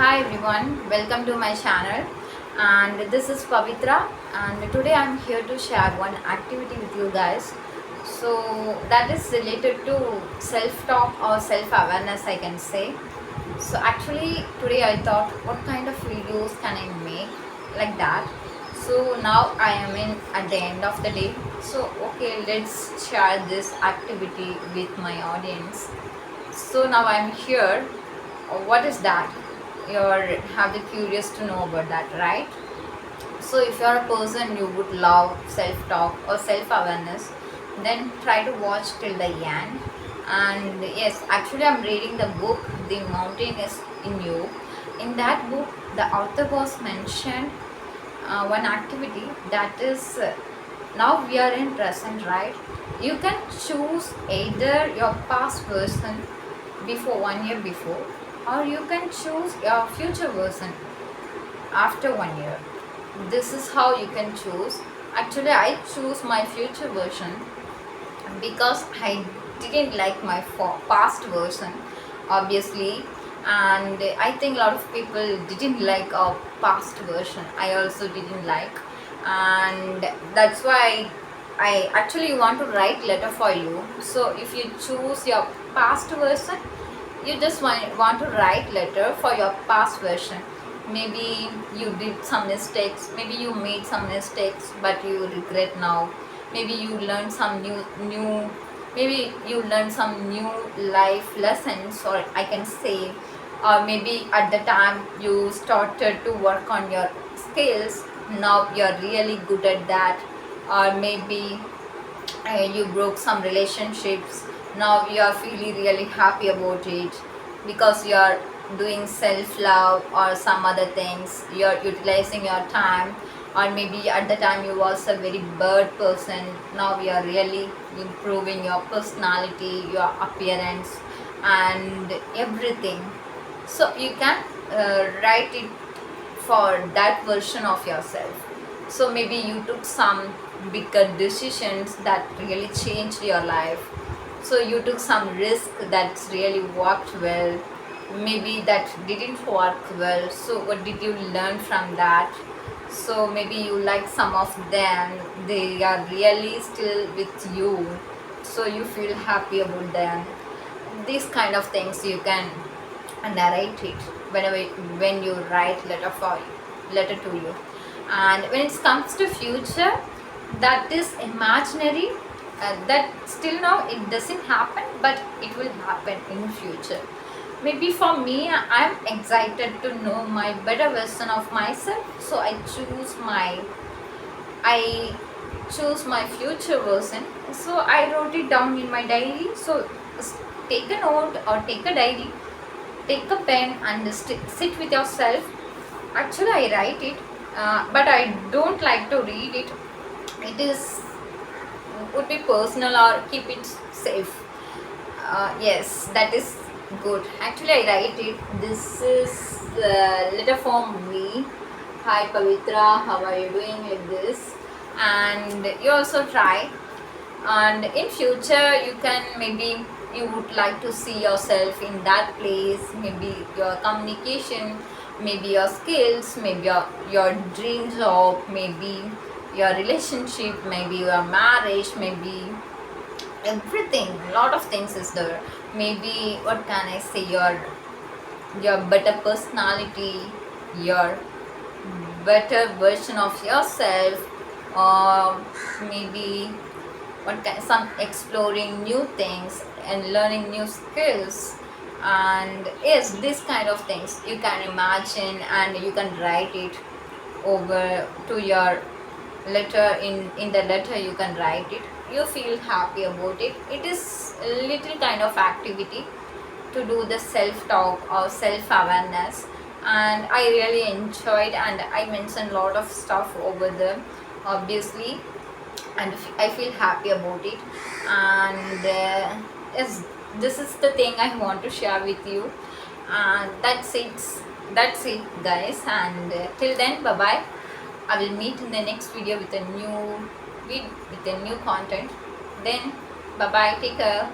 Hi everyone, welcome to my channel, and this is Pavitra, and today I'm here to share one activity with you guys. So that is related to self-talk or self-awareness, I can say. So actually today I thought what kind of videos can I make like that. So now I am in at the end of the day. So okay, let's share this activity with my audience. So now I'm here. What is that? You're have the curious to know about that, right? So if you're a person you would love self-talk or self-awareness, then try to watch till the end. And yes, actually I'm reading the book The Mountain is in You. In that book, the author was mentioned one activity that is now we are in present, right? You can choose either your past version before 1 year before, or you can choose your future version after 1 year. This is how you can choose. Actually I choose my future version because I didn't like my past version, obviously, and I think a lot of people didn't like our past version. I also didn't like, and that's why I actually want to write letter for you. So if you choose your past version, you just want to write letter for your past version. Maybe you did some mistakes, maybe you made some mistakes but you regret now. Maybe you learned some new maybe you learned some new life lessons, or I can say, or maybe at the time you started to work on your skills, now you're really good at that. Or maybe you broke some relationships, now you are feeling really happy about it because you are doing self love or some other things, you are utilizing your time. Or maybe at the time you was a very bad person, now you are really improving your personality, your appearance and everything. So you can write it for that version of yourself. So maybe you took some bigger decisions that really changed your life. So you took some risk that's really worked well. Maybe that didn't work well. So what did you learn from that? So maybe you like some of them. They are really still with you. So you feel happy about them. These kind of things you can narrate it whenever when you write letter to you. And when it comes to future, that is imaginary, that still now it doesn't happen, but it will happen in future. Maybe for me, I'm excited to know my better version of myself, so I choose my future version. So I wrote it down in my diary. So take a note or take a diary, take a pen and sit with yourself. Actually I write it, but I don't like to read it. It is would be personal, or keep it safe. Yes, that is good. Actually I write it. This is letter from me. Hi Pavitra, how are you doing, like this. And you also try, and in future you can, maybe you would like to see yourself in that place, maybe your communication, maybe your skills, maybe your dream job, maybe your relationship, maybe your marriage, maybe everything. A lot of things is there. Maybe what can I say, your better personality, your better version of yourself, or maybe what kind, some exploring new things and learning new skills. And yes, this kind of things you can imagine and you can write it over to your letter. In the letter you can write it, you feel happy about it. It is a little kind of activity to do the self talk or self awareness, and I really enjoyed, and I mentioned a lot of stuff over there, obviously, and I feel happy about it. And yes, this is the thing I want to share with you, and that's it guys. And till then, bye bye. I will meet in the next video with a new with a new content. Then bye bye, take care.